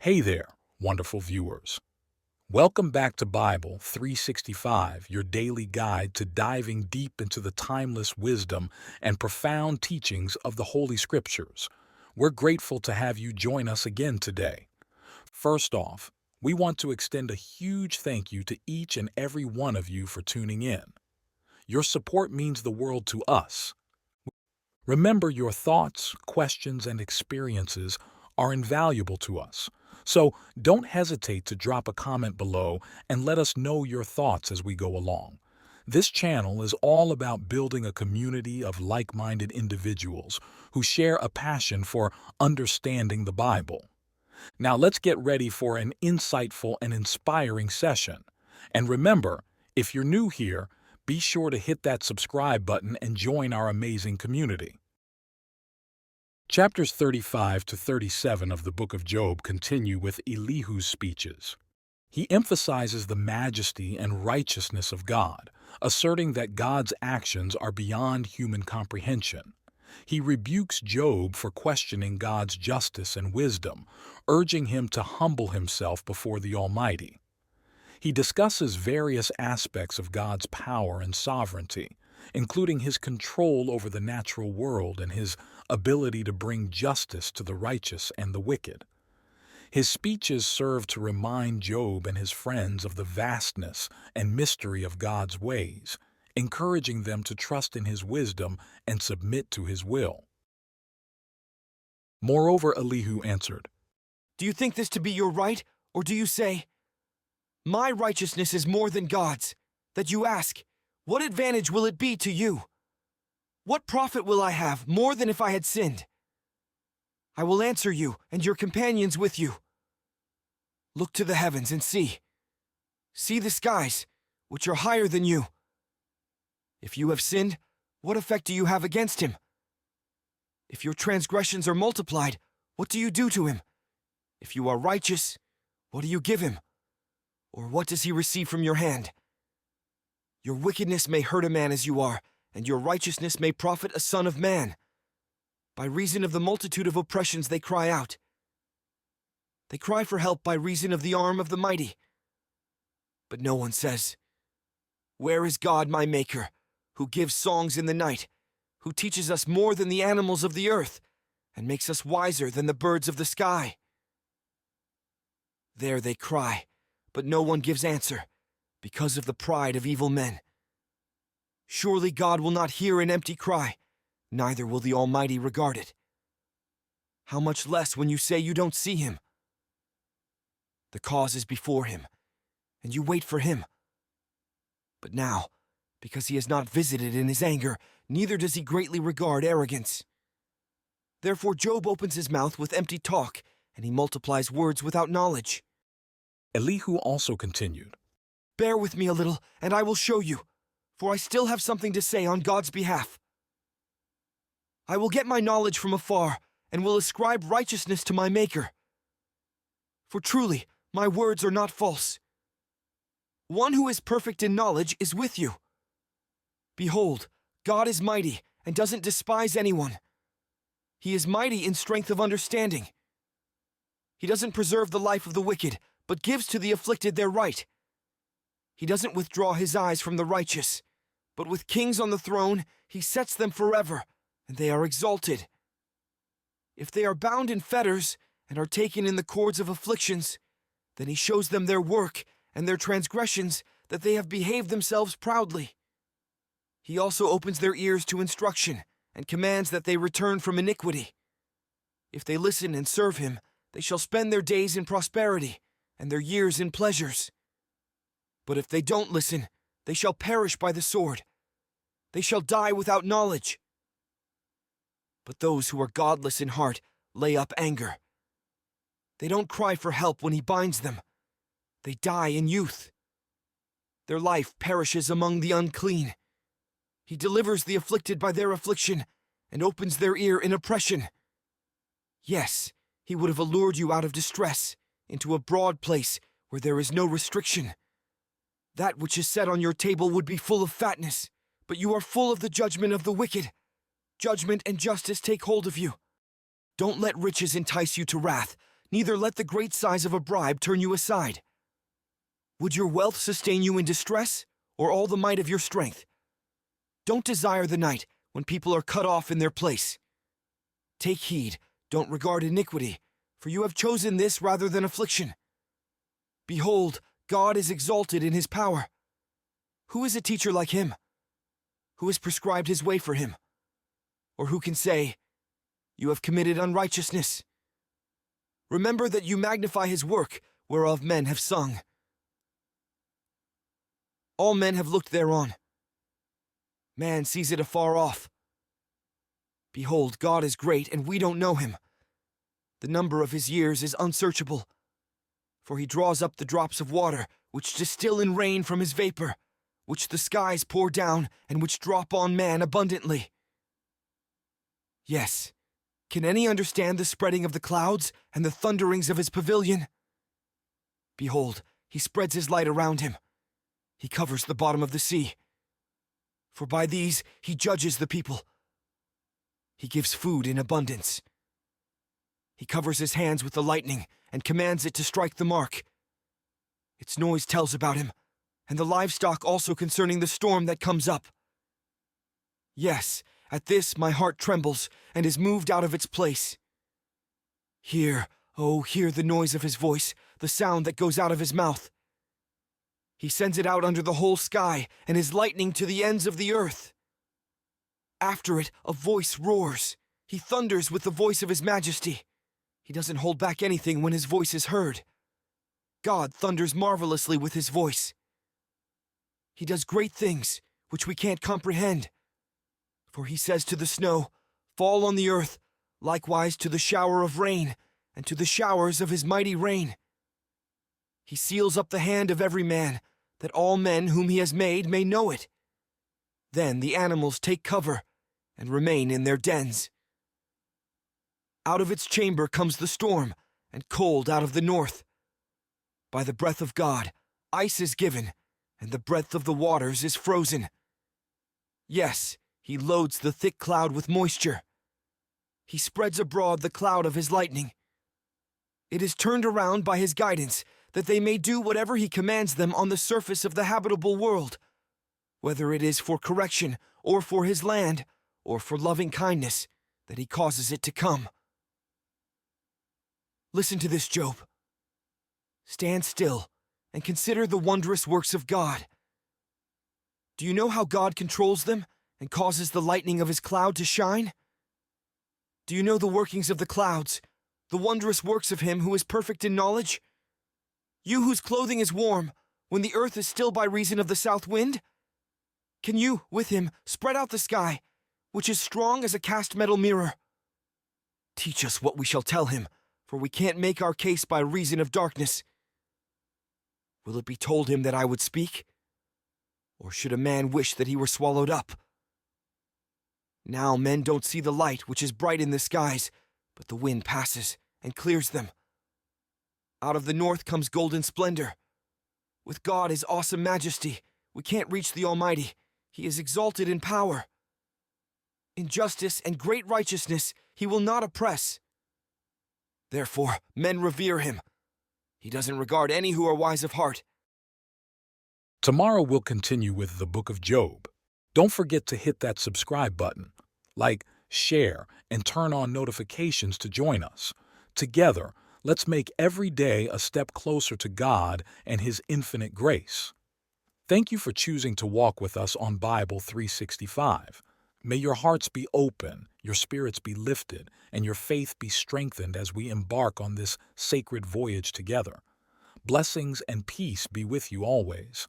Hey there, wonderful viewers. Welcome back to Bible 365, your daily guide to diving deep into the timeless wisdom and profound teachings of the Holy Scriptures. We're grateful to have you join us again today. First off, we want to extend a huge thank you to each and every one of you for tuning in. Your support means the world to us. Remember, your thoughts, questions, and experiences are invaluable to us. So don't hesitate to drop a comment below and let us know your thoughts as we go along. This channel is all about building a community of like-minded individuals who share a passion for understanding the Bible. Now let's get ready for an insightful and inspiring session. And remember, if you're new here, be sure to hit that subscribe button and join our amazing community. Chapters 35 to 37 of the book of Job continue with Elihu's speeches. He emphasizes the majesty and righteousness of God, asserting that God's actions are beyond human comprehension. He rebukes Job for questioning God's justice and wisdom, urging him to humble himself before the Almighty. He discusses various aspects of God's power and sovereignty, including his control over the natural world and his ability to bring justice to the righteous and the wicked. His speeches serve to remind Job and his friends of the vastness and mystery of God's ways, encouraging them to trust in his wisdom and submit to his will. Moreover, Elihu answered, "Do you think this to be your right, or do you say, 'My righteousness is more than God's,' that you ask, 'What advantage will it be to you? What profit will I have more than if I had sinned?' I will answer you and your companions with you. Look to the heavens and see. See the skies, which are higher than you. If you have sinned, what effect do you have against him? If your transgressions are multiplied, what do you do to him? If you are righteous, what do you give him? Or what does he receive from your hand? Your wickedness may hurt a man as you are, and your righteousness may profit a son of man. By reason of the multitude of oppressions they cry out. They cry for help by reason of the arm of the mighty. But no one says, 'Where is God my Maker, who gives songs in the night, who teaches us more than the animals of the earth, and makes us wiser than the birds of the sky?' There they cry, but no one gives answer, because of the pride of evil men. Surely God will not hear an empty cry, neither will the Almighty regard it. How much less when you say you don't see him? The cause is before him, and you wait for him. But now, because he has not visited in his anger, neither does he greatly regard arrogance. Therefore Job opens his mouth with empty talk, and he multiplies words without knowledge." Elihu also continued, "Bear with me a little, and I will show you, for I still have something to say on God's behalf. I will get my knowledge from afar, and will ascribe righteousness to my Maker. For truly, my words are not false. One who is perfect in knowledge is with you. Behold, God is mighty, and doesn't despise anyone. He is mighty in strength of understanding. He doesn't preserve the life of the wicked, but gives to the afflicted their right. He doesn't withdraw his eyes from the righteous, but with kings on the throne, he sets them forever, and they are exalted. If they are bound in fetters and are taken in the cords of afflictions, then he shows them their work and their transgressions, that they have behaved themselves proudly. He also opens their ears to instruction and commands that they return from iniquity. If they listen and serve him, they shall spend their days in prosperity and their years in pleasures. But if they don't listen, they shall perish by the sword. They shall die without knowledge. But those who are godless in heart lay up anger. They don't cry for help when he binds them. They die in youth. Their life perishes among the unclean. He delivers the afflicted by their affliction and opens their ear in oppression. Yes, he would have allured you out of distress into a broad place where there is no restriction. That which is set on your table would be full of fatness, but you are full of the judgment of the wicked. Judgment and justice take hold of you. Don't let riches entice you to wrath, neither let the great size of a bribe turn you aside. Would your wealth sustain you in distress, or all the might of your strength? Don't desire the night when people are cut off in their place. Take heed, don't regard iniquity, for you have chosen this rather than affliction. Behold, God is exalted in his power. Who is a teacher like him? Who has prescribed his way for him? Or who can say, you have committed unrighteousness? Remember that you magnify his work, whereof men have sung. All men have looked thereon. Man sees it afar off. Behold, God is great, and we don't know him. The number of his years is unsearchable. For he draws up the drops of water, which distill in rain from his vapor, which the skies pour down, and which drop on man abundantly. Yes, can any understand the spreading of the clouds, and the thunderings of his pavilion? Behold, he spreads his light around him. He covers the bottom of the sea. For by these he judges the people. He gives food in abundance. He covers his hands with the lightning, and commands it to strike the mark. Its noise tells about him, and the livestock also concerning the storm that comes up. Yes, at this my heart trembles, and is moved out of its place. Hear, oh, hear the noise of his voice, the sound that goes out of his mouth. He sends it out under the whole sky, and his lightning to the ends of the earth. After it, a voice roars. He thunders with the voice of his majesty. He doesn't hold back anything when his voice is heard. God thunders marvelously with his voice. He does great things, which we can't comprehend. For he says to the snow, fall on the earth, likewise to the shower of rain, and to the showers of his mighty rain. He seals up the hand of every man, that all men whom he has made may know it. Then the animals take cover, and remain in their dens. Out of its chamber comes the storm, and cold out of the north. By the breath of God, ice is given, and the breadth of the waters is frozen. Yes, he loads the thick cloud with moisture. He spreads abroad the cloud of his lightning. It is turned around by his guidance, that they may do whatever he commands them on the surface of the habitable world, whether it is for correction, or for his land, or for loving kindness, that he causes it to come. Listen to this, Job. Stand still and consider the wondrous works of God. Do you know how God controls them and causes the lightning of his cloud to shine? Do you know the workings of the clouds, the wondrous works of him who is perfect in knowledge? You whose clothing is warm, when the earth is still by reason of the south wind? Can you, with him, spread out the sky, which is strong as a cast metal mirror? Teach us what we shall tell him, for we can't make our case by reason of darkness. Will it be told him that I would speak? Or should a man wish that he were swallowed up? Now men don't see the light which is bright in the skies, but the wind passes and clears them. Out of the north comes golden splendor. With God is awesome majesty. We can't reach the Almighty. He is exalted in power. In justice and great righteousness he will not oppress. Therefore men revere him. He doesn't regard any who are wise of heart. Tomorrow we'll continue with the book of Job. Don't forget to hit that subscribe button, like, share, and turn on notifications to join us. Together, let's make every day a step closer to God and his infinite grace. Thank you for choosing to walk with us on Bible 365. May your hearts be open, your spirits be lifted, and your faith be strengthened as we embark on this sacred voyage together. Blessings and peace be with you always.